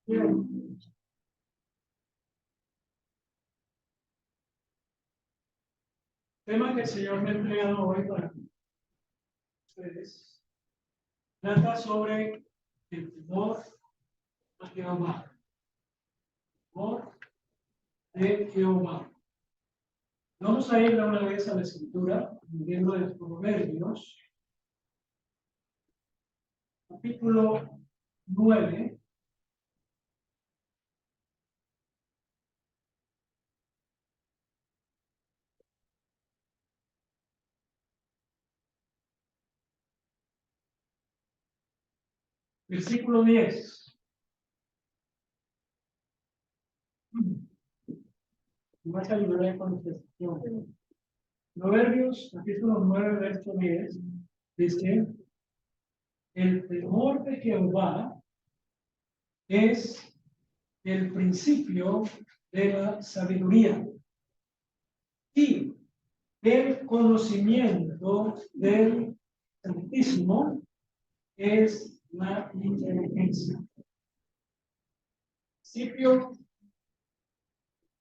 Bien. Tema que el Señor me ha entregado hoy para ustedes trata sobre el temor a Jehová. Temor de Jehová. Vamos a ir una vez a la escritura, en el libro de Proverbios, capítulo 9. Versículo 10. Vas a ayudar con esta sección. Proverbios, capítulo 9, verso 10, dice: el temor de Jehová es el principio de la sabiduría y el conocimiento del Santísimo es la inteligencia. Principio,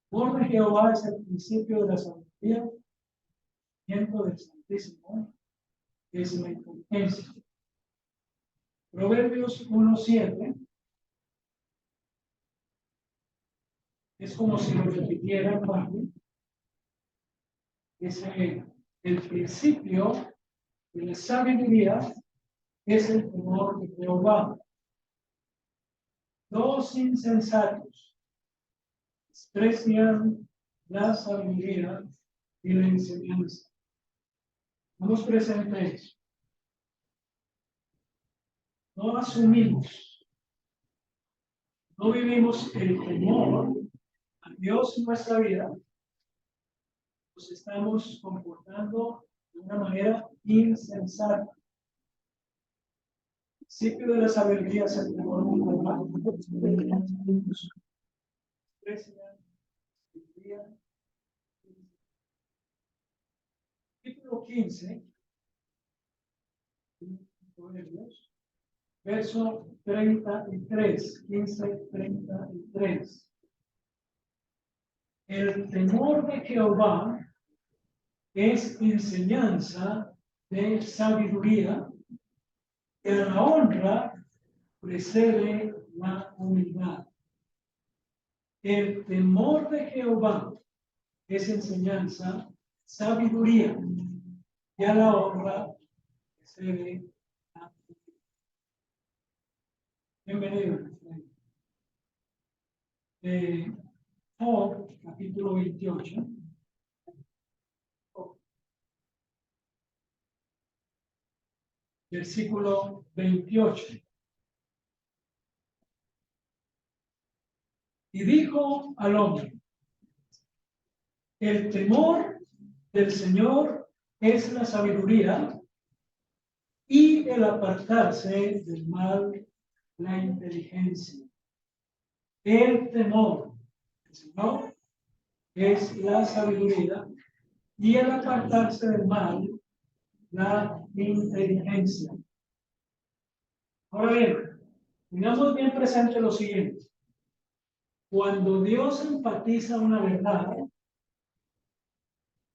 temor de Jehová es el principio de la sabiduría, conocimiento del Santísimo es la inteligencia. Proverbios 1:7 es como si lo repitiera Juan. Es el principio de la sabiduría es el temor de Jehová. Los insensatos desprecian la sabiduría y la enseñanza. Vamos presentes. No asumimos, no vivimos el temor a Dios en nuestra vida, nos estamos comportando de una manera insensata. El principio de la sabiduría es el temor de Jehová. Capítulo 15, verso 33, 15:33. El temor de Jehová es enseñanza de sabiduría, y a la honra precede la humildad. El temor de Jehová es enseñanza, sabiduría, y a la honra precede la humildad. Bienvenido. Job, capítulo 28. Versículo 28. Y dijo al hombre: el temor del Señor es la sabiduría, y el apartarse del mal la inteligencia. El temor del Señor es la sabiduría, y el apartarse del mal la inteligencia. Ahora bien, tengamos bien presente lo siguiente. Cuando Dios enfatiza una verdad,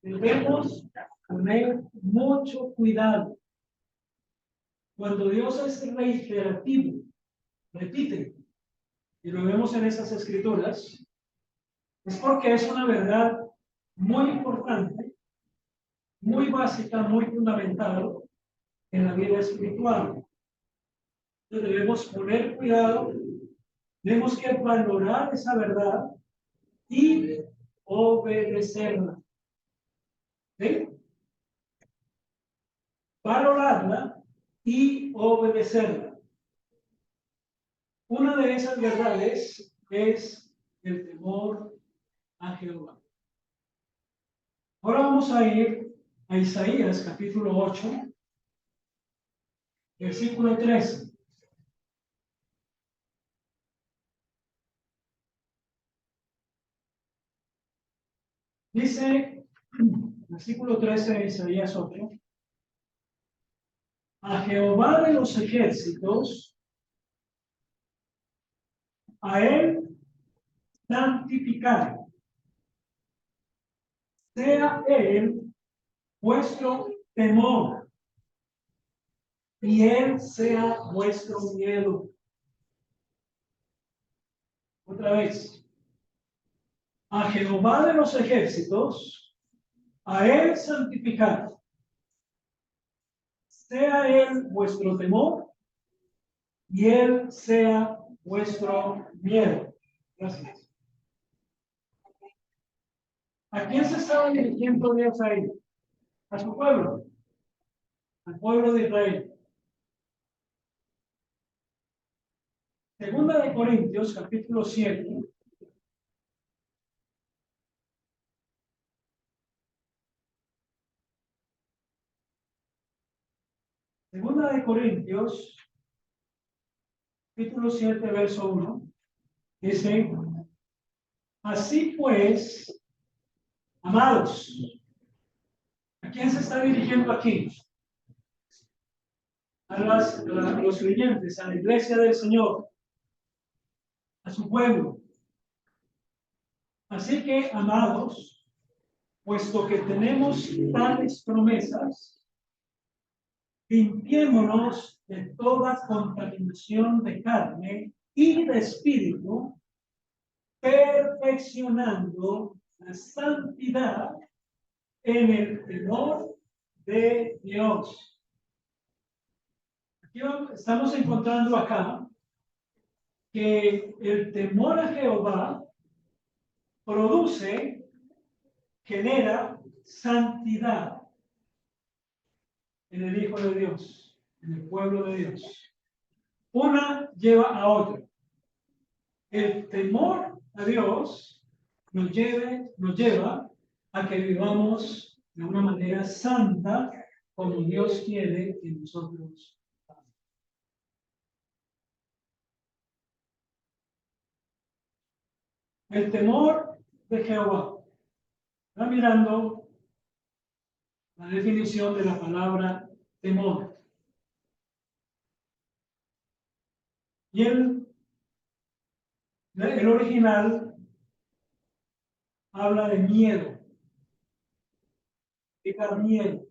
debemos tener mucho cuidado. Cuando Dios es reiterativo, repite, y lo vemos en esas escrituras, es porque es una verdad muy importante, muy básica, muy fundamental en la vida espiritual. Entonces debemos poner cuidado, tenemos que valorar esa verdad y obedecerla. ¿Sí? Valorarla y obedecerla. Una de esas verdades es el temor a Jehová. Ahora vamos a ir a Isaías capítulo 8, versículo 13. Dice, versículo 13 de Isaías 8: a Jehová de los ejércitos a él santificad. Sea él vuestro temor y él sea vuestro miedo. Otra vez. A Jehová de los ejércitos, a él santificad. Sea él vuestro temor y él sea vuestro miedo. Gracias. ¿A quién se estaba dirigiendo Dios ahí? A su pueblo, al pueblo de Israel. Segunda de Corintios, capítulo 7. Segunda de Corintios, capítulo 7, verso 1. Dice, así pues, amados, ¿a quién se está dirigiendo aquí? A los creyentes, a la iglesia del Señor, a su pueblo. Así que, amados, puesto que tenemos tales promesas, limpiémonos de toda contaminación de carne y de espíritu, perfeccionando la santidad en el temor de Dios. Aquí estamos encontrando acá que el temor a Jehová produce, genera santidad en el Hijo de Dios, en el pueblo de Dios. Una lleva a otra. El temor a Dios nos lleva a que vivamos de una manera santa como Dios quiere que nosotros. El temor de Jehová. Está mirando la definición de la palabra temor. Y el original habla de miedo. Significa miedo.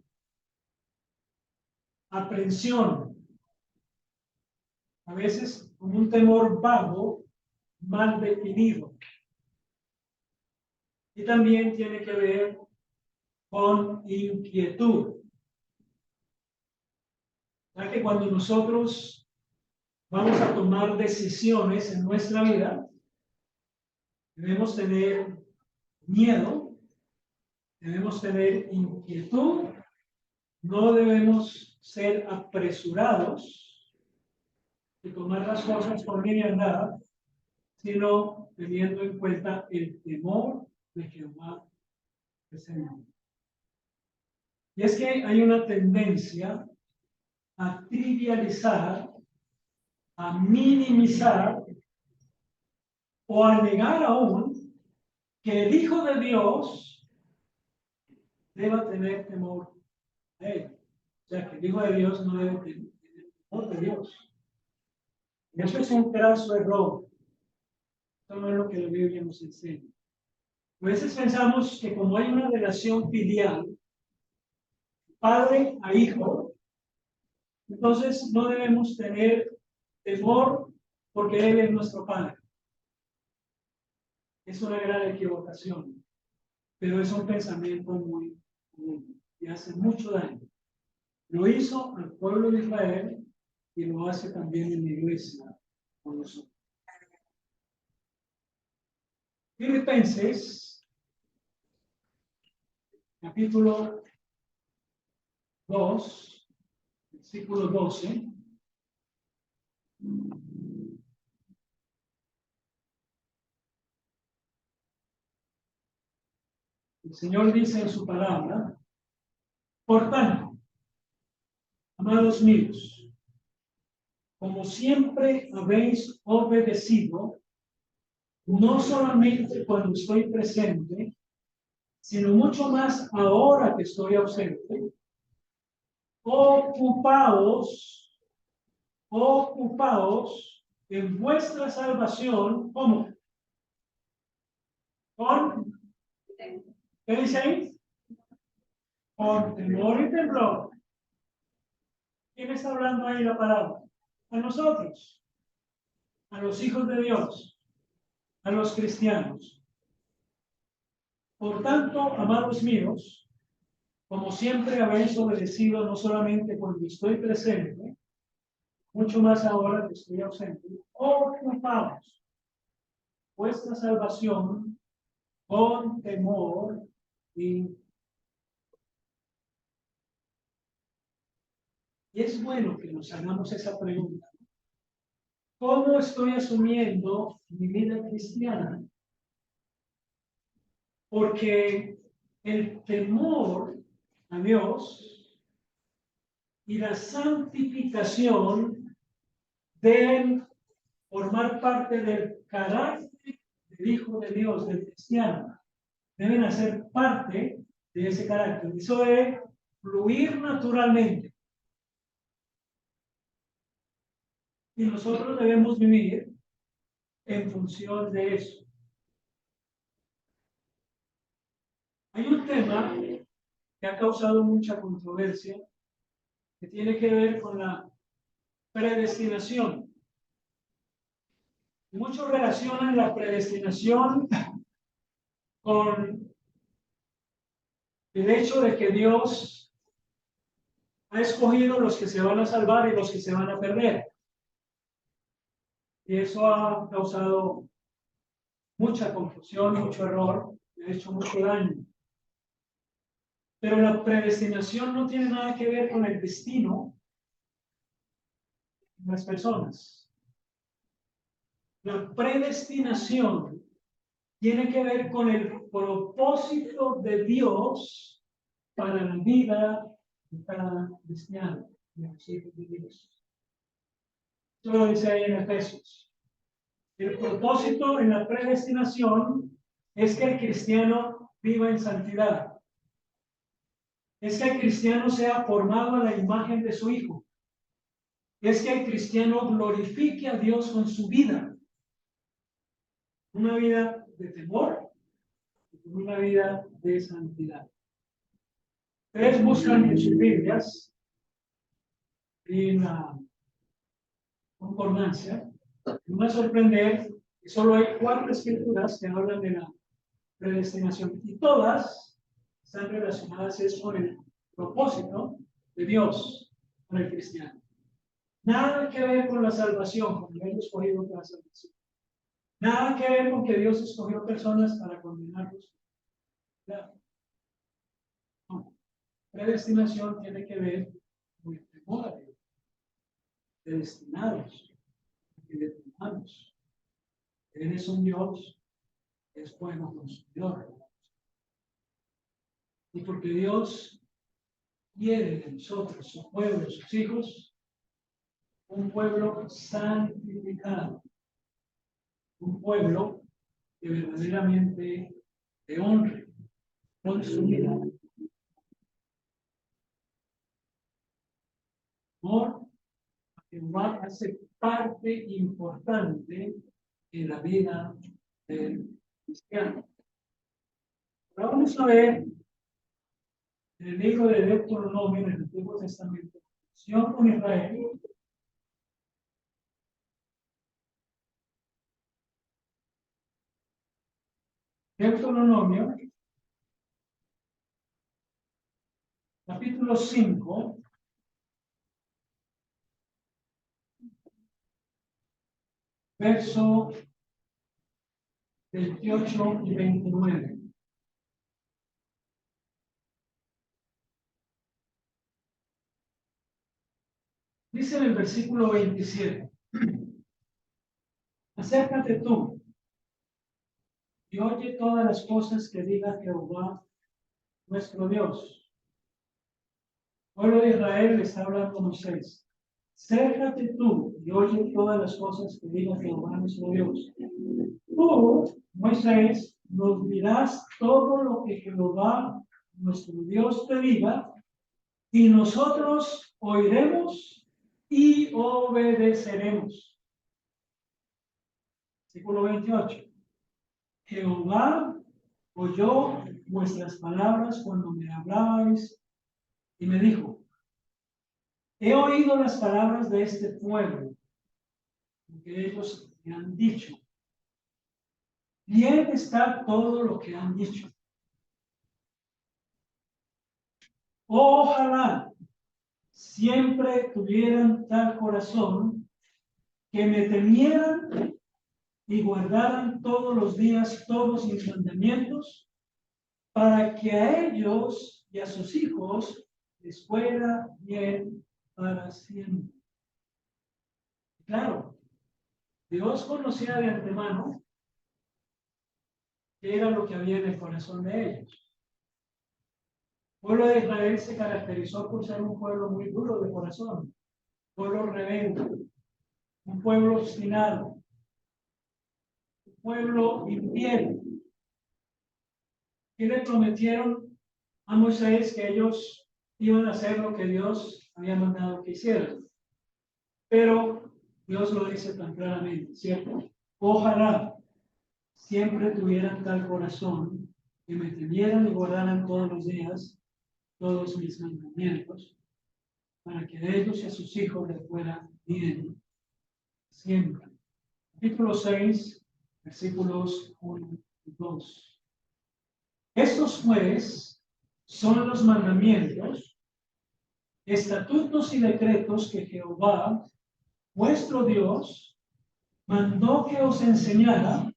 Aprensión. A veces como un temor vago, mal definido. Y también tiene que ver con inquietud. Ya que cuando nosotros vamos a tomar decisiones en nuestra vida, debemos tener miedo, debemos tener inquietud, no debemos ser apresurados y tomar las cosas por liviandad, sino teniendo en cuenta el temor de Jehová del Señor. Y es que hay una tendencia a trivializar, a minimizar o a negar aún que el Hijo de Dios deba tener temor a él. O sea, que el Hijo de Dios no debe tener temor de Dios. Y eso es un graso error. Eso no es lo que la Biblia nos enseña. A veces pensamos que como hay una relación filial, padre a hijo, entonces no debemos tener temor porque Él es nuestro Padre. Es una gran equivocación, pero es un pensamiento muy común y hace mucho daño. Lo hizo al pueblo de Israel y lo hace también en la iglesia con nosotros. Filipenses, capítulo 2, versículo 12. El Señor dice en su palabra, por tanto, amados míos, como siempre habéis obedecido, no solamente cuando estoy presente, sino mucho más ahora que estoy ausente, ocupaos en vuestra salvación, ¿cómo? Con, ¿qué dice ahí? Con temor y temblor. ¿Quién está hablando ahí la palabra? A nosotros, a los hijos de Dios, a los cristianos. Por tanto, amados míos, como siempre habéis obedecido, no solamente cuando estoy presente, mucho más ahora que estoy ausente, ocupaos vuestra salvación con temor y es bueno que nos hagamos esa pregunta. ¿Cómo estoy asumiendo mi vida cristiana? Porque el temor a Dios y la santificación deben formar parte del carácter del Hijo de Dios, del cristiano. Deben hacer parte de ese carácter. Eso debe fluir naturalmente. Y nosotros debemos vivir en función de eso. Hay un tema que ha causado mucha controversia que tiene que ver con la predestinación. Muchos relacionan la predestinación con el hecho de que Dios ha escogido los que se van a salvar y los que se van a perder. Y eso ha causado mucha confusión, mucho error, ha hecho mucho daño. Pero la predestinación no tiene nada que ver con el destino de las personas. La predestinación tiene que ver con el propósito de Dios para la vida de cada cristiano, de los hijos de Dios. Eso lo dice ahí en Efesios. El propósito en la predestinación es que el cristiano viva en santidad. Es que el cristiano sea formado a la imagen de su Hijo. Es que el cristiano glorifique a Dios con su vida. Una vida de temor y una vida de santidad. Ustedes buscan en sus Biblias, en la concordancia, no me sorprender que solo hay 4 escrituras que hablan de la predestinación y todas están relacionadas con el propósito de Dios para el cristiano. Nada que ver con la salvación, con haber escogido para la salvación. Nada que ver con que Dios escogió personas para condenarlos. Claro. No. Predestinación tiene que ver con el temor a Dios. Predestinados, predestinados. Eres un Dios, es bueno consumidor. Y porque Dios quiere de nosotros, su pueblo, sus hijos, un pueblo santificado, un pueblo que verdaderamente te honre con su vida. Amor a Jehová hace parte importante en la vida del cristiano. Ahora vamos a ver en el libro de Deuteronomio, en el Antiguo Testamento, con Israel. Deuteronomio, capítulo 5, verso 28 y 29. Dice en el versículo 27, acércate tú y oye todas las cosas que diga Jehová nuestro Dios. Pueblo de Israel le está hablando Moisés. Acércate tú y oye todas las cosas que diga Jehová nuestro Dios. Tú, Moisés, nos dirás todo lo que Jehová nuestro Dios te diga, y nosotros oiremos y obedeceremos. Versículo 28. Jehová oyó vuestras palabras cuando me hablabais y me dijo, he oído las palabras de este pueblo, que ellos me han dicho. Bien está todo lo que han dicho. Ojalá siempre tuvieran tal corazón que me temieran y guardaran todos los días todos mis mandamientos, para que a ellos y a sus hijos les fuera bien para siempre. Claro, Dios conocía de antemano qué era lo que había en el corazón de ellos. El pueblo de Israel se caracterizó por ser un pueblo muy duro de corazón, un pueblo rebelde, un pueblo obstinado, un pueblo infiel. Y le prometieron a Moisés que ellos iban a hacer lo que Dios había mandado que hicieran. Pero Dios lo dice tan claramente, ¿cierto? Ojalá siempre tuvieran tal corazón que me temieran y guardaran todos los días todos mis mandamientos, para que de ellos y a sus hijos les fuera bien siempre. Capítulo 6, versículos 1 y 2. Estos pues son los mandamientos, estatutos y decretos que Jehová, vuestro Dios, mandó que os enseñara,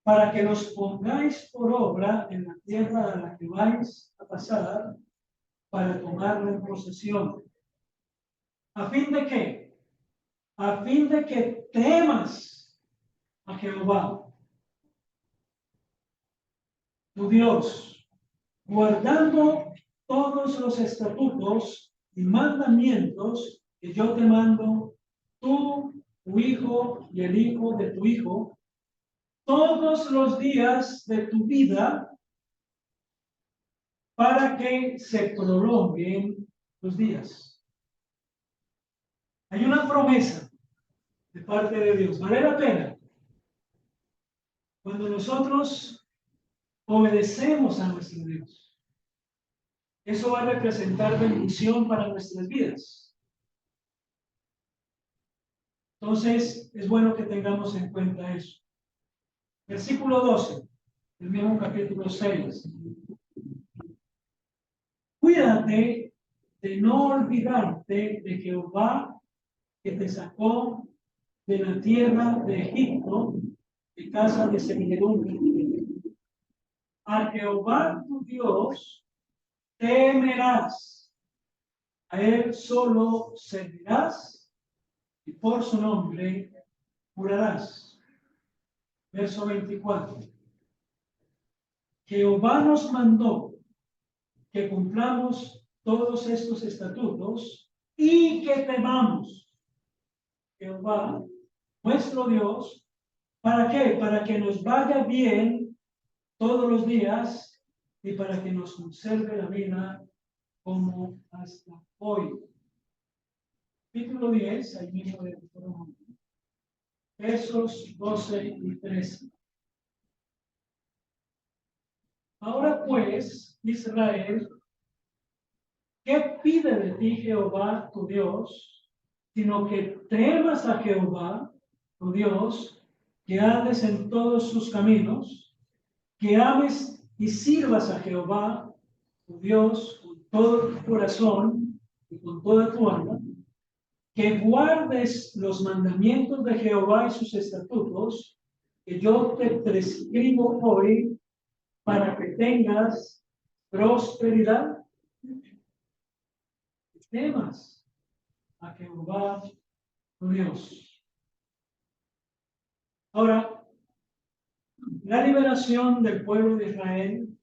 para que los pongáis por obra en la tierra a la que vais a pasar para tomarla en posesión. ¿A fin de qué? A fin de que temas a Jehová, tu Dios, guardando todos los estatutos y mandamientos que yo te mando, tú, tu hijo y el hijo de tu hijo, todos los días de tu vida, para que se prolonguen los días. Hay una promesa de parte de Dios. Vale la pena cuando nosotros obedecemos a nuestro Dios. Eso va a representar bendición para nuestras vidas. Entonces, es bueno que tengamos en cuenta eso. Versículo 12, el mismo capítulo 6. Cuídate de no olvidarte de Jehová, que te sacó de la tierra de Egipto, de casa de servidumbre. A Jehová tu Dios temerás, a él solo servirás y por su nombre jurarás. Verso 24. Jehová nos mandó que cumplamos todos estos estatutos y que temamos Jehová, nuestro Dios. ¿Para qué? Para que nos vaya bien todos los días y para que nos conserve la vida como hasta hoy. Capítulo 10, ahí mismo de Deuteronomio. Versos 12 y 13. Ahora pues, Israel, ¿qué pide de ti Jehová tu Dios? Sino que temas a Jehová tu Dios, que andes en todos sus caminos, que ames y sirvas a Jehová tu Dios con todo tu corazón y con toda tu alma, que guardes los mandamientos de Jehová y sus estatutos, que yo te prescribo hoy, para que tengas prosperidad. Temas a Jehová tu Dios. Ahora, la liberación del pueblo de Israel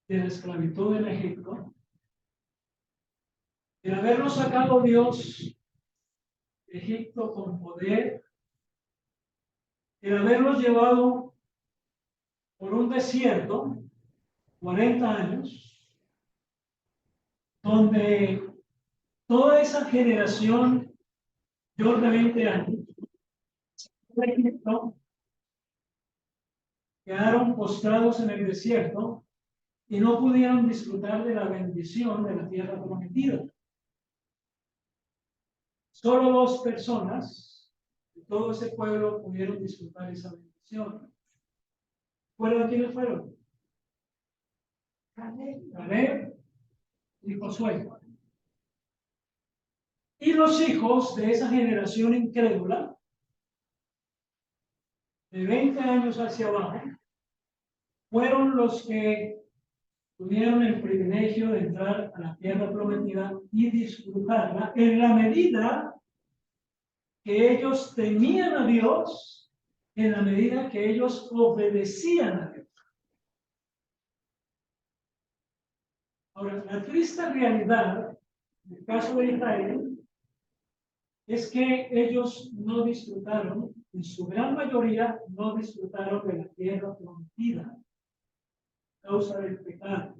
de la esclavitud en Egipto, el haberlo sacado Dios de Egipto con poder, el haberlos llevado por un desierto, 40 años, donde toda esa generación de 20 años de Egipto, quedaron postrados en el desierto y no pudieron disfrutar de la bendición de la tierra prometida. Solo 2 personas de todo ese pueblo pudieron disfrutar esa bendición. ¿Fueron quiénes fueron? Caleb y Josué. Y los hijos de esa generación incrédula, de 20 años hacia abajo, fueron los que tuvieron el privilegio de entrar a la tierra prometida y disfrutarla en la medida que ellos temían a Dios, en la medida que ellos obedecían a Dios. Ahora, la triste realidad del caso de Israel es que ellos no disfrutaron, en su gran mayoría, no disfrutaron de la tierra prometida por causa del pecado,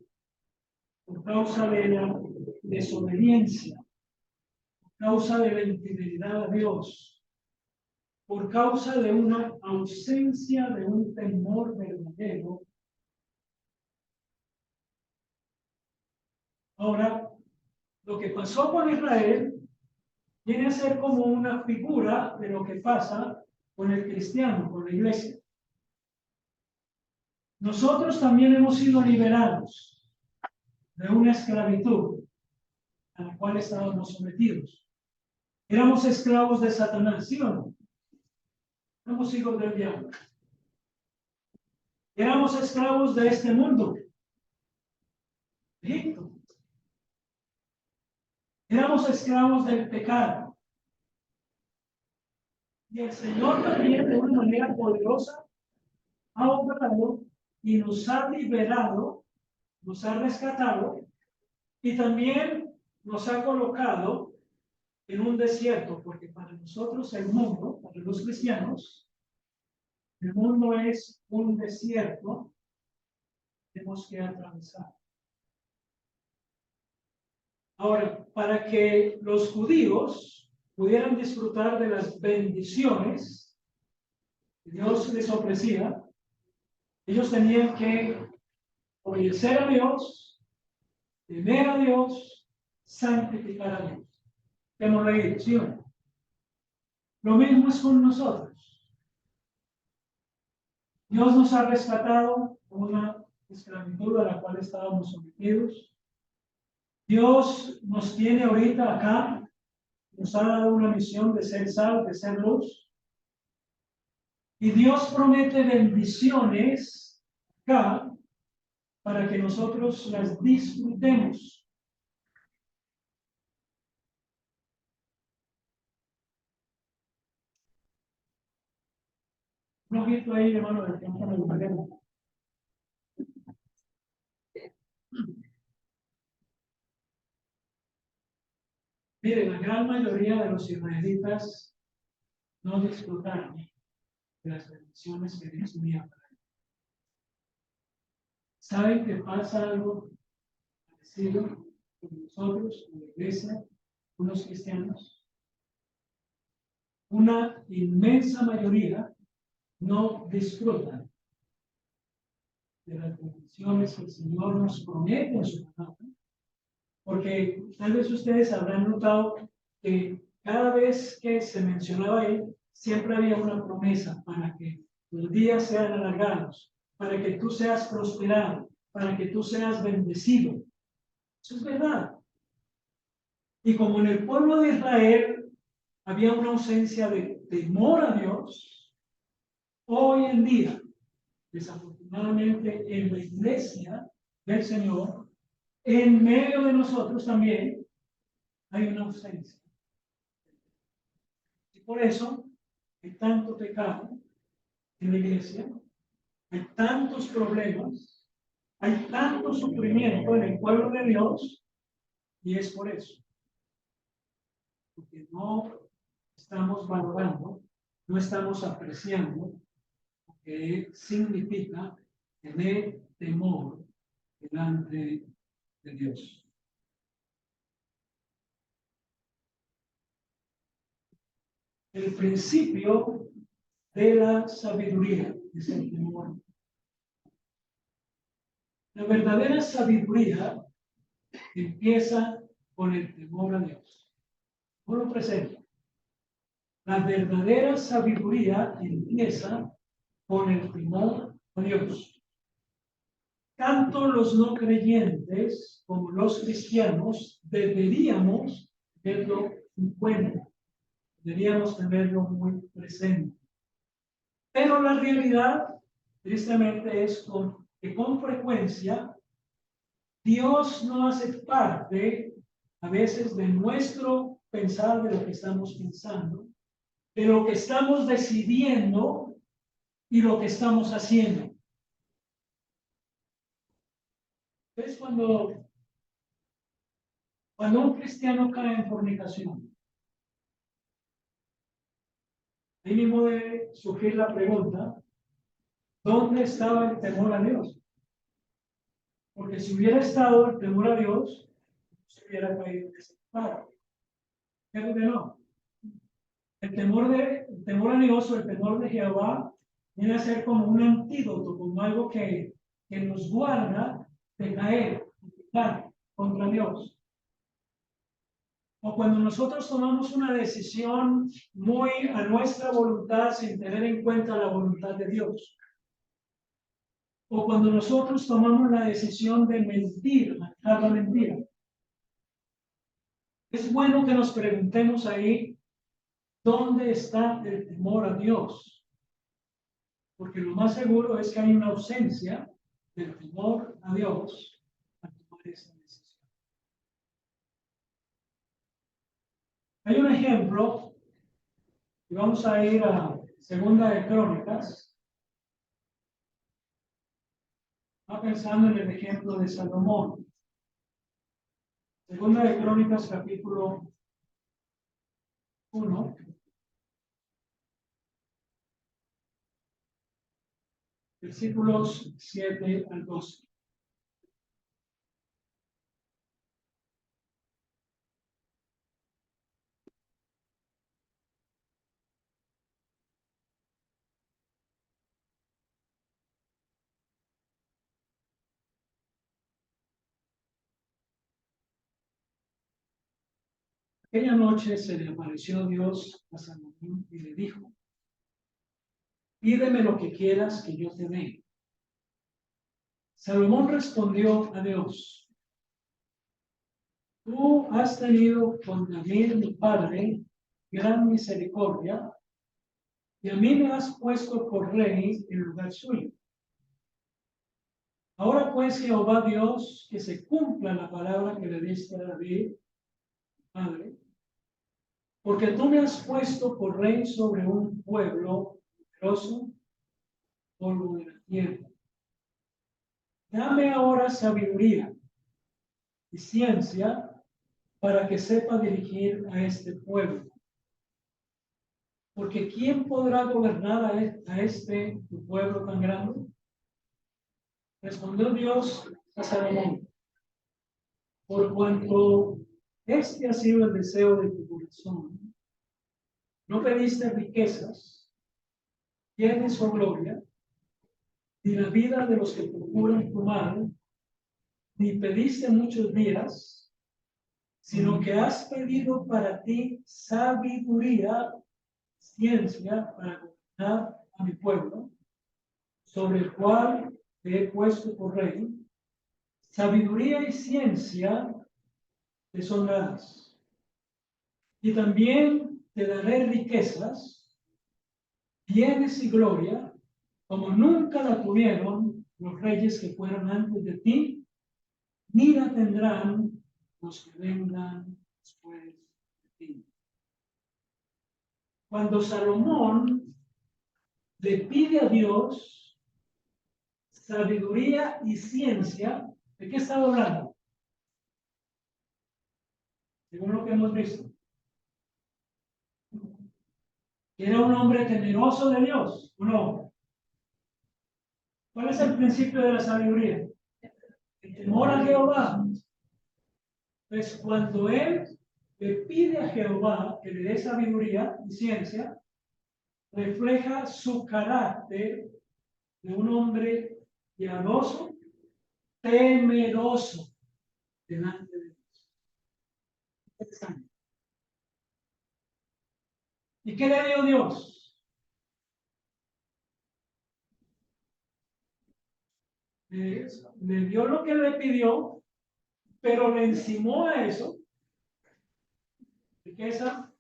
por causa de la desobediencia, por causa de la infidelidad a Dios, por causa de una ausencia de un temor verdadero. Ahora, lo que pasó con Israel viene a ser como una figura de lo que pasa con el cristiano, con la iglesia. Nosotros también hemos sido liberados de una esclavitud a la cual estábamos sometidos. Éramos esclavos de Satanás, ¿sí o no? Éramos hijos del diablo. Éramos esclavos de este mundo. Egipto. Éramos esclavos del pecado. Y el Señor también de una manera poderosa ha obrado y nos ha liberado, nos ha rescatado y también nos ha colocado en un desierto, porque para nosotros el mundo, para los cristianos, el mundo es un desierto que tenemos que atravesar. Ahora, para que los judíos pudieran disfrutar de las bendiciones que Dios les ofrecía, ellos tenían que obedecer a Dios, temer a Dios, santificar a Dios. Hemos leído, ¿sí o no? Lo mismo es con nosotros. Dios nos ha rescatado de una esclavitud a la cual estábamos sometidos. Dios nos tiene ahorita acá, nos ha dado una misión de ser sal, de ser luz. Y Dios promete bendiciones acá para que nosotros las disfrutemos. Un ojito ahí, hermano, del tiempo de la. Miren, la gran mayoría de los israelitas no disfrutaron de las bendiciones que Dios tenía para ellos. ¿Saben que pasa algo parecido con nosotros, con la iglesia, con los cristianos? Una inmensa mayoría no disfrutan de las bendiciones que el Señor nos promete en su palabra, porque tal vez ustedes habrán notado que cada vez que se mencionaba ahí, siempre había una promesa para que los días sean alargados, para que tú seas prosperado, para que tú seas bendecido. Eso es verdad. Y como en el pueblo de Israel había una ausencia de temor a Dios, hoy en día, desafortunadamente, en la iglesia del Señor, en medio de nosotros también hay una ausencia. Y por eso hay tanto pecado en la iglesia, hay tantos problemas, hay tanto sufrimiento en el pueblo de Dios, y es por eso. Porque no estamos valorando, no estamos apreciando lo que significa tener temor delante de Dios. El principio de la sabiduría, es el temor. La verdadera sabiduría empieza con el temor a Dios. ¿Cómo lo presento? La verdadera sabiduría empieza con el temor a Dios. Tanto los no creyentes como los cristianos deberíamos verlo en cuenta, deberíamos tenerlo muy presente. Pero la realidad, tristemente, es que con frecuencia Dios no hace parte a veces de nuestro pensar, de lo que estamos pensando, de lo que estamos decidiendo y lo que estamos haciendo. Es cuando un cristiano cae en fornicación, ahí mismo debe surgir la pregunta, ¿dónde estaba el temor a Dios? Porque si hubiera estado el temor a Dios, se hubiera caído en ese pecado. Creo que no. El temor a Dios o el temor de Jehová viene a ser como un antídoto, como algo que nos guarda de caer, de pecar contra Dios. O cuando nosotros tomamos una decisión muy a nuestra voluntad sin tener en cuenta la voluntad de Dios. O cuando nosotros tomamos la decisión de mentir, manejar la mentira. Es bueno que nos preguntemos ahí, ¿dónde está el temor a Dios? Porque lo más seguro es que hay una ausencia del temor a Dios al tomar esa decisión. Hay un ejemplo, y vamos a ir a Segunda de Crónicas. Va pensando en el ejemplo de Salomón. Segunda de Crónicas, capítulo 1. Versículos 7 al 12. Aquella noche se le apareció Dios a Salomón y le dijo: pídeme lo que quieras que yo te dé. Salomón respondió a Dios: tú has tenido con David mi padre gran misericordia, y a mí me has puesto por rey en lugar suyo. Ahora pues, Jehová Dios, que se cumpla la palabra que le diste a David, padre, porque tú me has puesto por rey sobre un pueblo numeroso, polvo de la tierra. Dame ahora sabiduría y ciencia para que sepa dirigir a este pueblo. Porque ¿quién podrá gobernar a este tu pueblo tan grande? Respondió Dios a Salomón: por cuanto este ha sido el deseo de tu corazón, no pediste riquezas, bienes o gloria, ni la vida de los que procuran tu mal, ni pediste muchos días, sino que has pedido para ti sabiduría, ciencia para gobernar a mi pueblo, sobre el cual te he puesto por rey. Sabiduría y ciencia te son dadas. Y también te daré riquezas, bienes y gloria, como nunca la tuvieron los reyes que fueron antes de ti, ni la tendrán los que vengan después de ti. Cuando Salomón le pide a Dios sabiduría y ciencia, ¿de qué estaba hablando? Según lo que hemos visto. Era un hombre temeroso de Dios, ¿o no? ¿Cuál es el principio de la sabiduría? El temor a Jehová. Pues cuando él le pide a Jehová que le dé sabiduría y ciencia, refleja su carácter de un hombre piadoso, temeroso delante de Dios. Interesante. ¿Y qué le dio Dios? Le dio lo que le pidió, pero le encimó a eso riqueza,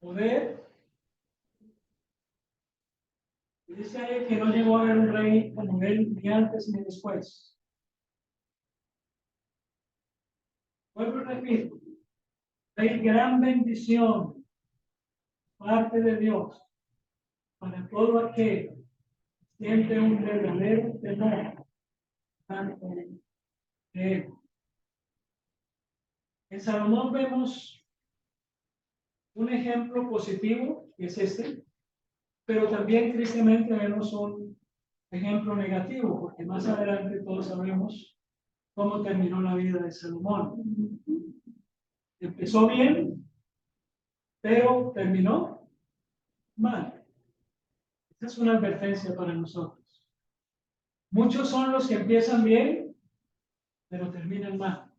poder. Y dice ahí que no llegó a haber un rey como él ni antes ni después. Vuelvo y repito, hay gran bendición parte de Dios para todo aquel que siente un verdadero temor tanto de él. En Salomón vemos un ejemplo positivo, que es este, pero también tristemente vemos un ejemplo negativo, porque más adelante todos sabemos cómo terminó la vida de Salomón. Empezó bien, pero terminó mal. Esta es una advertencia para nosotros. Muchos son los que empiezan bien, pero terminan mal.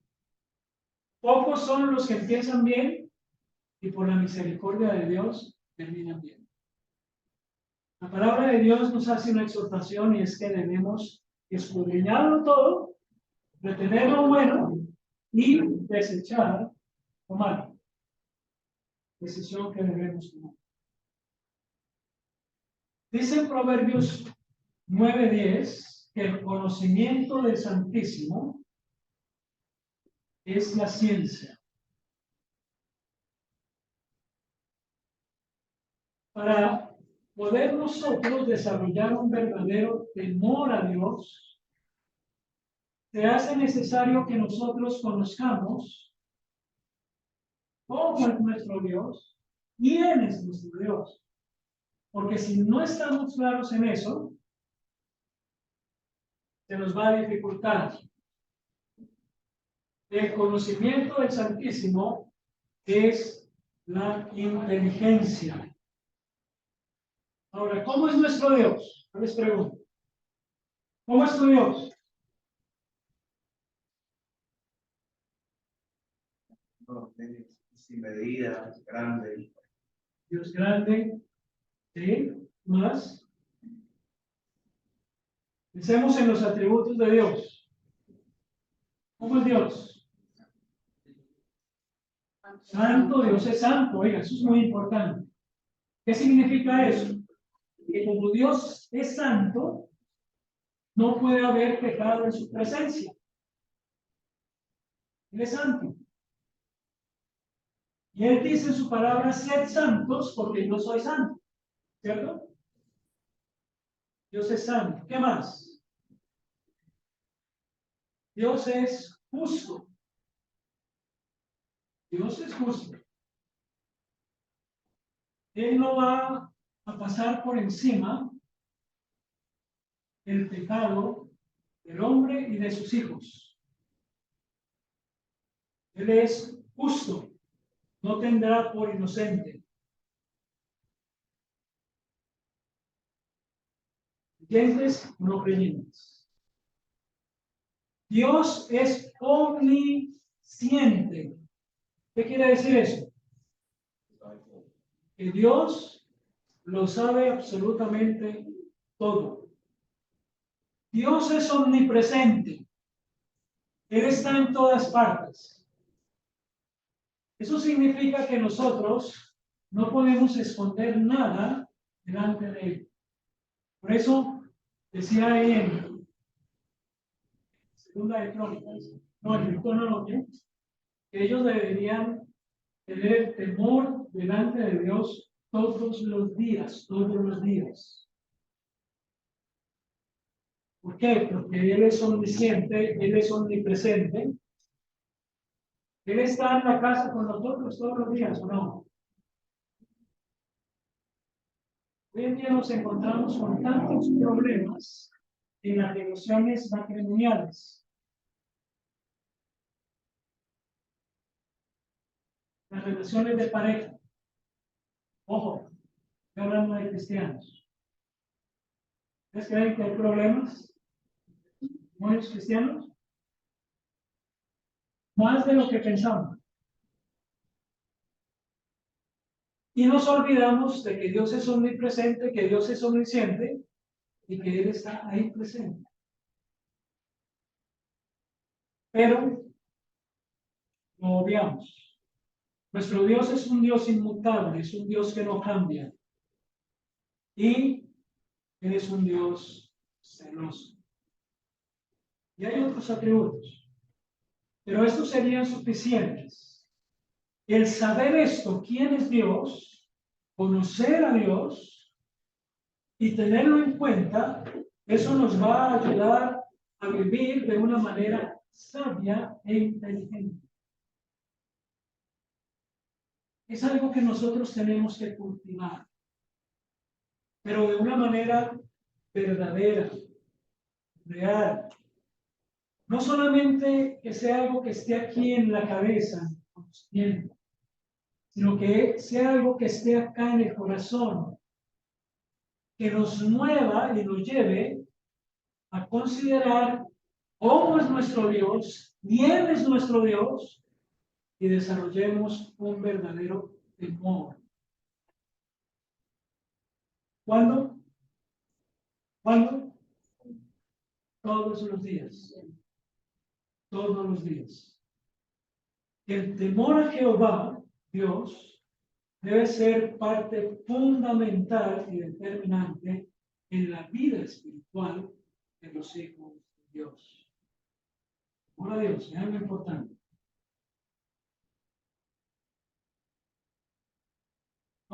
Pocos son los que empiezan bien y por la misericordia de Dios terminan bien. La palabra de Dios nos hace una exhortación y es que debemos escudriñarlo todo, retener lo bueno y desechar lo malo. Decisión que debemos tomar. Dice en Proverbios 9:10 que el conocimiento del Santísimo es la ciencia. Para poder nosotros desarrollar un verdadero temor a Dios, se hace necesario que nosotros conozcamos cómo es nuestro Dios, quién es nuestro Dios. Porque si no estamos claros en eso, se nos va a dificultar. El conocimiento del Santísimo es la inteligencia. Ahora, ¿cómo es nuestro Dios? Yo les pregunto. ¿Cómo es tu Dios? No, sin medida, grande. Dios grande, ¿sí? Más. Pensemos en los atributos de Dios. ¿Cómo es Dios? Santo, Dios es santo. Oiga, eso es muy importante. ¿Qué significa eso? Que como Dios es santo, no puede haber pecado en su presencia. Él es santo. Y Él dice en su palabra, sed santos porque yo soy santo. ¿Cierto? Dios es santo. ¿Qué más? Dios es justo. Dios es justo. Él no va a pasar por encima del pecado del hombre y de sus hijos. Él es justo. No tendrá por inocente. Creyentes, no creyentes. Dios es omnisciente. ¿Qué quiere decir eso? Que Dios lo sabe absolutamente todo. Dios es omnipresente. Él está en todas partes. Eso significa que nosotros no podemos esconder nada delante de Él. Por eso decía ahí en Segunda de Crónicas, no, en Deuteronomio, que ellos deberían tener temor delante de Dios todos los días, todos los días. ¿Por qué? Porque Él es omnisciente, Él es omnipresente. Él está en la casa con nosotros todos los días, ¿o no? Hoy en día nos encontramos con tantos problemas en las relaciones matrimoniales. Las relaciones de pareja. Ojo, Estoy hablando de cristianos. ¿Ustedes creen que hay problemas con los cristianos? Más de lo que pensamos. Y nos olvidamos de que Dios es omnipresente, que Dios es omnisciente y que Él está ahí presente. Pero lo obviamos. Nuestro Dios es un Dios inmutable, es un Dios que no cambia. Y Él es un Dios celoso. Y hay otros atributos. Pero estos serían suficientes. El saber esto, quién es Dios, conocer a Dios y tenerlo en cuenta, eso nos va a ayudar a vivir de una manera sabia e inteligente. Es algo que nosotros tenemos que cultivar, pero de una manera verdadera, real. No solamente que sea algo que esté aquí en la cabeza, consciente, sino que sea algo que esté acá en el corazón, que nos mueva y nos lleve a considerar cómo es nuestro Dios, quién es nuestro Dios, y desarrollemos un verdadero temor. ¿Cuándo? ¿Cuándo? Todos los días. Todos los días. El temor a Jehová, Dios, debe ser parte fundamental y determinante en la vida espiritual de los hijos de Dios. Temor a Dios, es algo importante.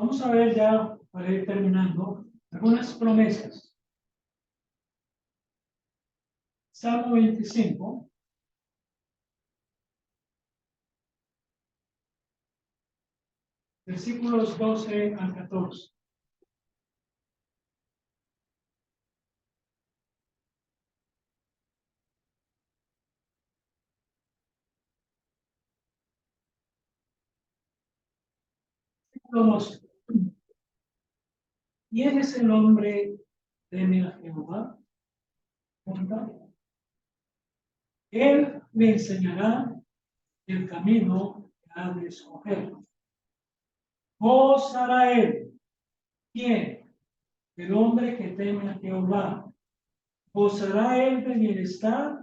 Vamos a ver ya, para ir terminando, algunas promesas. Salmo 25. Versículos 12 al 14. Versículo 12. ¿Quién es el hombre teme a Jehová? Él le enseñará el camino que ha de escoger. Gozará él. ¿Quién? El hombre que teme a Jehová. Gozará él de bienestar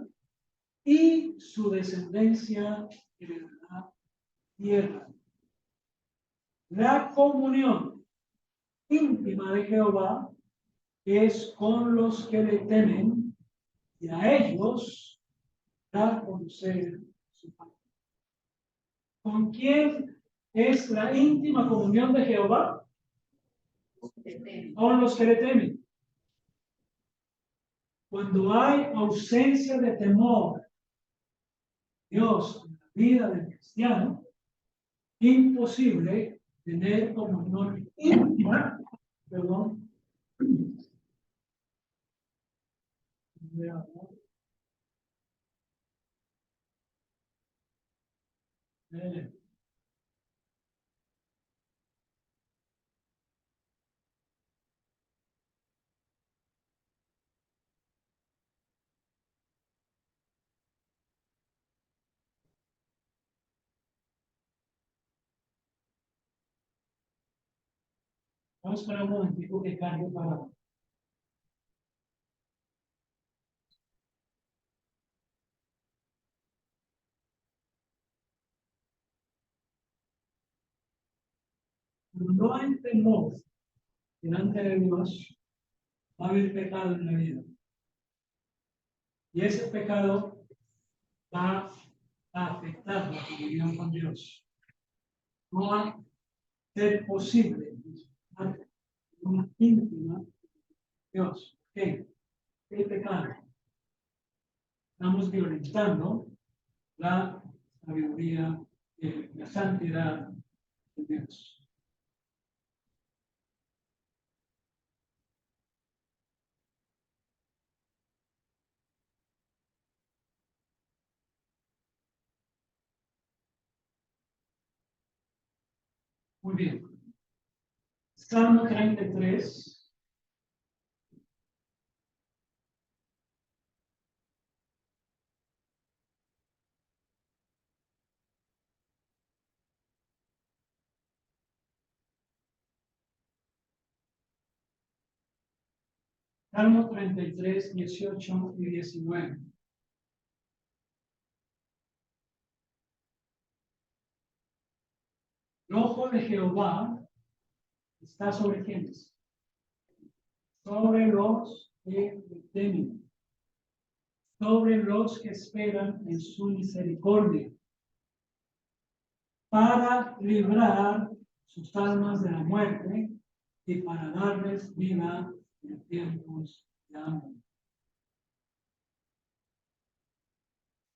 y su descendencia heredará tierra. La comunión íntima de Jehová es con los que le temen y a ellos da a conocer su pacto. ¿Con quién es la íntima comunión de Jehová? Con los que le temen. Cuando hay ausencia de temor, Dios en la vida del cristiano, imposible tener comunión íntima, perdón, vamos para un momentico que cargue para. No hay temor delante de Dios, va a haber pecado en la vida. Y ese pecado va a afectar la comunión con Dios. No va a ser posible una íntima Dios. ¿Qué? El pecado. Estamos violentando la sabiduría, la santidad de Dios. Muy bien. Salmo 33. Salmo 33, 18 y 19. El ojo de Jehová está sobre quienes, sobre los que le temen, sobre los que esperan en su misericordia, para librar sus almas de la muerte y para darles vida en tiempos de hambre.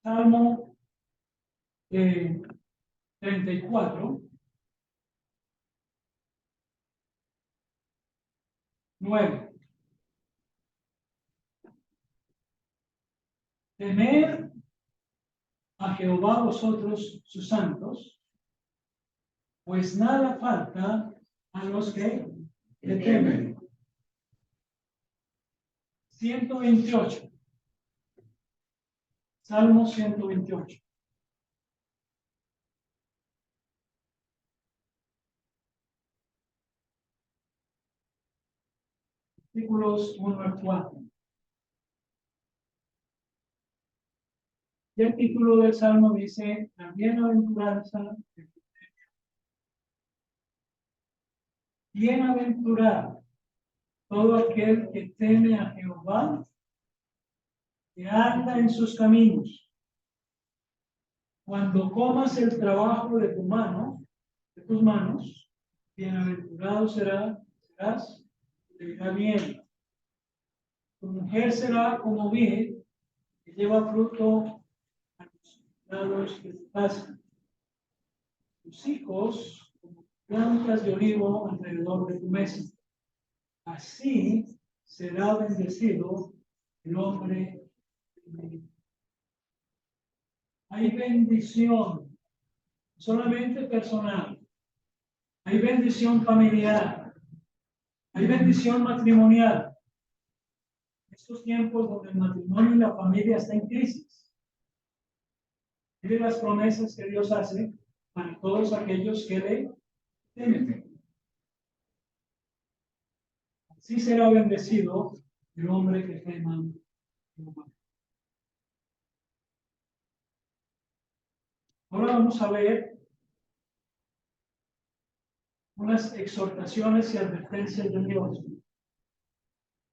Salmo 34, 9. Temed a Jehová vosotros sus santos, pues nada falta a los que le temen. 128. Salmo 128. Versículos 1 al 4. Y el título del Salmo dice, la bienaventuranza. Bienaventurado todo aquel que teme a Jehová, que anda en sus caminos. Cuando comas el trabajo de tu mano, de tus manos, bienaventurado serás, te irá bien. Tu mujer será como vid que lleva fruto a los lados de tu casa. Tus hijos como plantas de olivo alrededor de tu mesa. Así será bendecido el hombre. Hay bendición, solamente personal. Hay bendición familiar. Hay bendición matrimonial. Estos tiempos donde el matrimonio y la familia están en crisis. Mire las promesas que Dios hace para todos aquellos que le temen. Así será bendecido el hombre que tema a Jehová. Ahora vamos a ver unas exhortaciones y advertencias de Dios.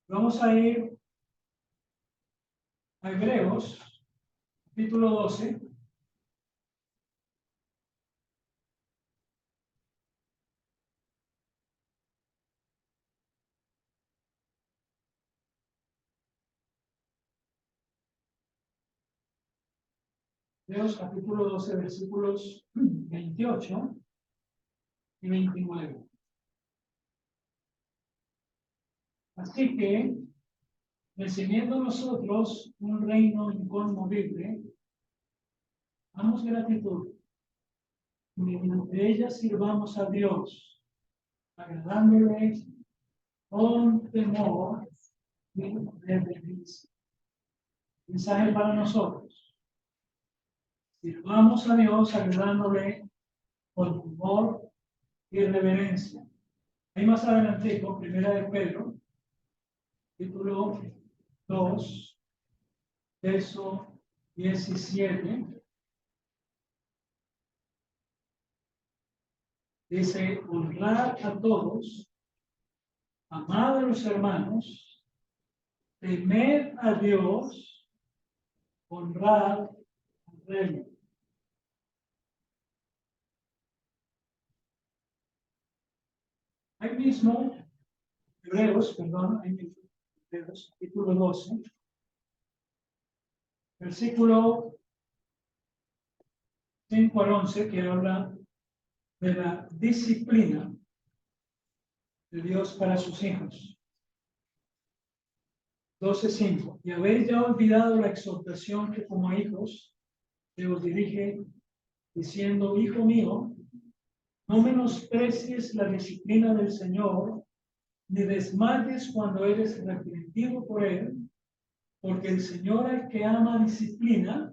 Vamos a ir a Hebreos, capítulo 12. Hebreos, capítulo 12, versículos 28 y 29. Así que, recibiendo nosotros un reino inconmovible, damos gratitud. Mediante ella sirvamos a Dios, agradándole con temor y reverencia. Mensaje para nosotros. Sirvamos a Dios agradándole con temor y reverencia. Ahí más adelante con Primera de Pedro, capítulo 2, verso 17. Dice, honrar a todos, amad a los hermanos, temed a Dios, honrar al rey. Ahí mismo, Hebreos, capítulo 12, versículo 5 al 11, que habla de la disciplina de Dios para sus hijos. 12:5. Y habéis ya olvidado la exhortación que como hijos se os dirige, diciendo, hijo mío, No menosprecies la disciplina del Señor, ni desmayes cuando eres reprendido por él, porque el Señor al que ama disciplina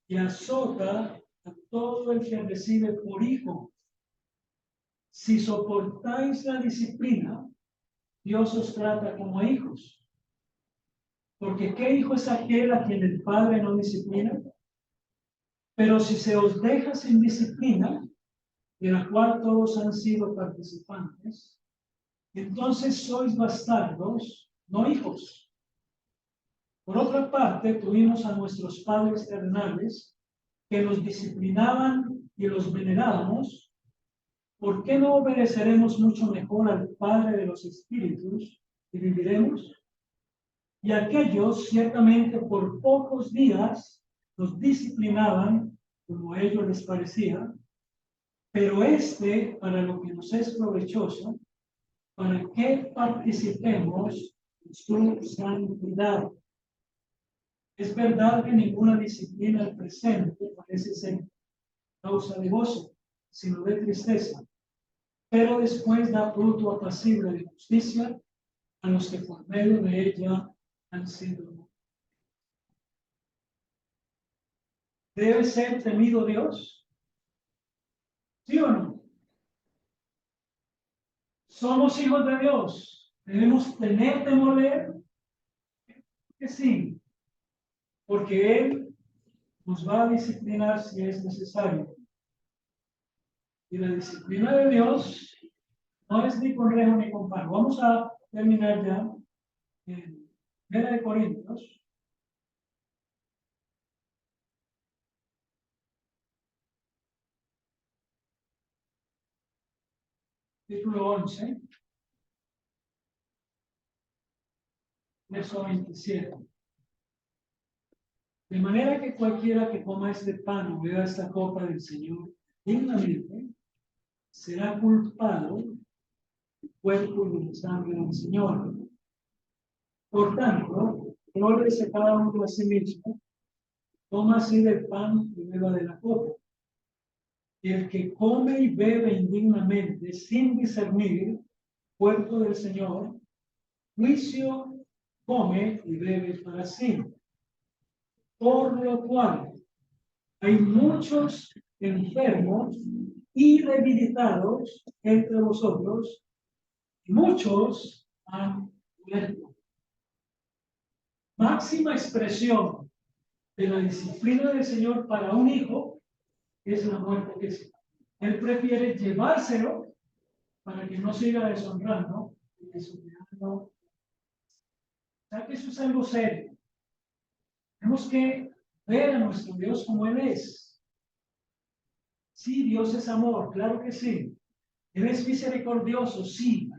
y azota a todo el que recibe por hijo. Si soportáis la disciplina, Dios os trata como a hijos. Porque ¿qué hijo es aquel a quien el Padre no disciplina? Pero si se os deja sin disciplina, de la cual todos han sido participantes, entonces sois bastardos, no hijos. Por otra parte, tuvimos a nuestros padres terrenales que nos disciplinaban y los venerábamos. ¿Por qué no obedeceremos mucho mejor al Padre de los Espíritus y viviremos? Y aquellos ciertamente por pocos días nos disciplinaban como a ellos les parecía, pero para lo que nos es provechoso, para que participemos en su santidad. Es verdad que ninguna disciplina al presente parece ser causa de gozo, sino de tristeza, pero después da fruto apacible de justicia a los que por medio de ella han sido. ¿Debe ser temido Dios? ¿Sí o no? ¿Somos hijos de Dios? ¿Debemos tener temor de Él? Que sí, porque Él nos va a disciplinar si es necesario. Y la disciplina de Dios no es ni con rejo ni con palo. Vamos a terminar ya en 1 Corintios. Capítulo 11, verso 27. De manera que cualquiera que coma este pan o beba esta copa del Señor dignamente, será culpado del cuerpo y de la sangre del Señor. Por tanto, glóriese cada uno a sí mismo, toma así del pan y beba de la copa. Y el que come y bebe indignamente, sin discernir, cuerpo del Señor, juicio come y bebe para sí. Por lo cual hay muchos enfermos y debilitados entre vosotros, y muchos han muerto. Máxima expresión de la disciplina del Señor para un hijo es la muerte que es. Él prefiere llevárselo para que no siga deshonrando y desobedeciendo. O sea que eso es algo serio. Tenemos que ver a nuestro Dios como Él es. Sí, Dios es amor, claro que sí. Él es misericordioso, sí.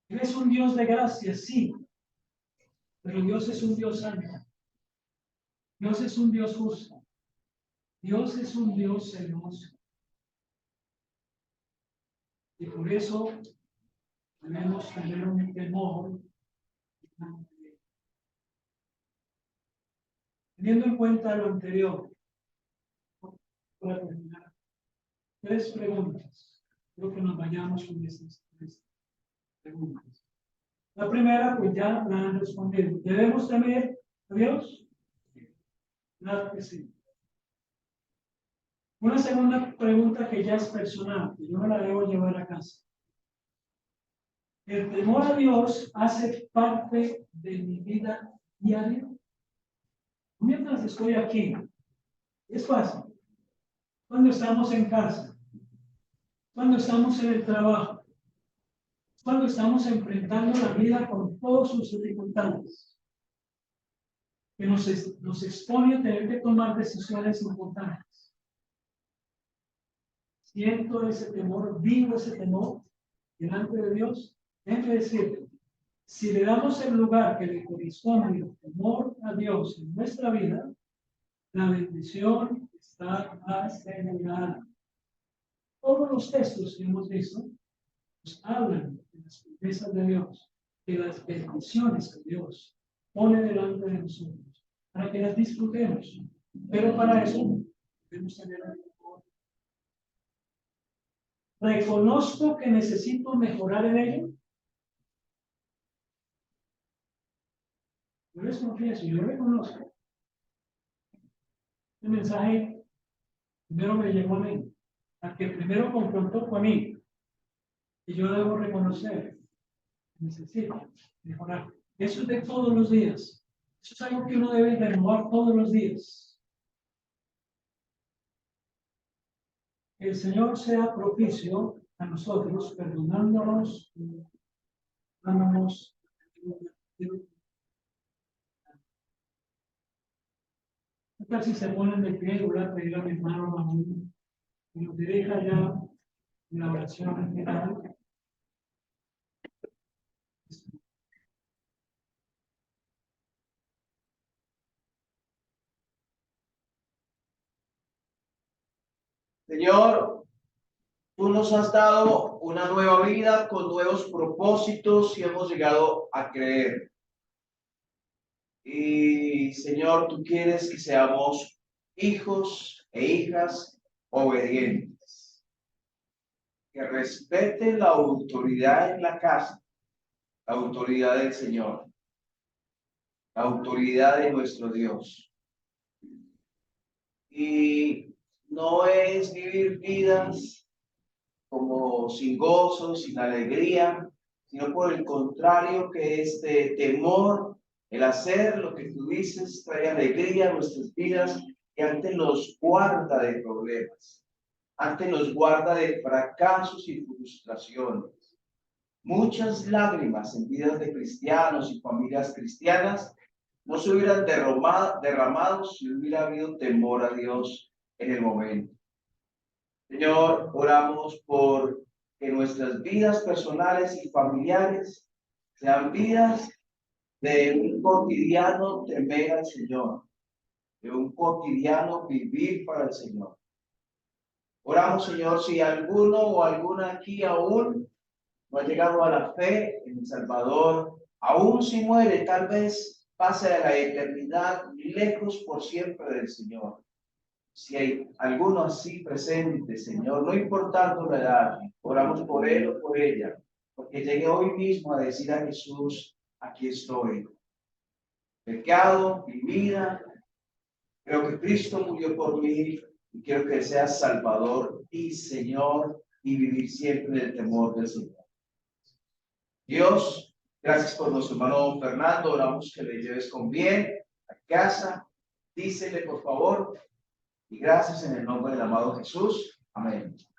Él es un Dios de gracia, sí. Pero Dios es un Dios santo. Dios es un Dios justo. Dios es un Dios celoso. Y por eso debemos tener un temor. Teniendo en cuenta lo anterior, para terminar, 3 preguntas. Creo que nos vayamos con estas 3 preguntas. La primera, pues ya la han respondido. ¿Debemos temer a Dios? Claro que sí. Una segunda pregunta que ya es personal, que yo me la debo llevar a casa. ¿El temor a Dios hace parte de mi vida diaria? Mientras estoy aquí, es fácil. Cuando estamos en casa, cuando estamos en el trabajo, cuando estamos enfrentando la vida con todas sus dificultades, que nos expone a tener que tomar decisiones importantes. Siento ese temor, vivo ese temor delante de Dios. Déjeme decirle, si le damos el lugar que le corresponde el temor a Dios en nuestra vida, la bendición está asegurada. Todos los textos que hemos visto nos hablan de las promesas de Dios, de las bendiciones que Dios pone delante de nosotros, para que las disfrutemos. Pero para eso debemos tener el temor. ¿Reconozco que necesito mejorar en ello? Yo les confieso, yo reconozco. El mensaje primero me llegó a mí, al que primero confrontó conmigo. Y yo debo reconocer que necesito mejorar. Eso es de todos los días. Eso es algo que uno debe renovar todos los días. Que el Señor sea propicio a nosotros, perdonándonos, dándonos. ¿Qué tal si se ponen de pie y voy a pedir a mi hermano Ramón y nos dirija ya en la oración final? Señor, tú nos has dado una nueva vida con nuevos propósitos y hemos llegado a creer. Y Señor, tú quieres que seamos hijos e hijas obedientes, que respeten la autoridad en la casa, la autoridad del Señor, la autoridad de nuestro Dios. Y no es vivir vidas como sin gozo, sin alegría, sino por el contrario, que este temor, el hacer lo que tú dices, trae alegría a nuestras vidas y antes nos guarda de problemas, antes nos guarda de fracasos y frustraciones. Muchas lágrimas en vidas de cristianos y familias cristianas no se hubieran derramado si hubiera habido temor a Dios en el momento. Señor, oramos por que nuestras vidas personales y familiares sean vidas de un cotidiano temer al Señor, de un cotidiano vivir para el Señor. Oramos, Señor, si alguno o alguna aquí aún no ha llegado a la fe en el Salvador, aún si muere, tal vez pase a la eternidad lejos por siempre del Señor. Si hay alguno así presente, Señor, no importando la edad, oramos por él o por ella, porque llegue hoy mismo a decir a Jesús, aquí estoy. Pecado, mi vida, creo que Cristo murió por mí y quiero que seas Salvador y Señor y vivir siempre en el temor del Señor. Dios, gracias por nuestro hermano Fernando, oramos que le lleves con bien a casa, dícele por favor, y gracias en el nombre del amado Jesús. Amén.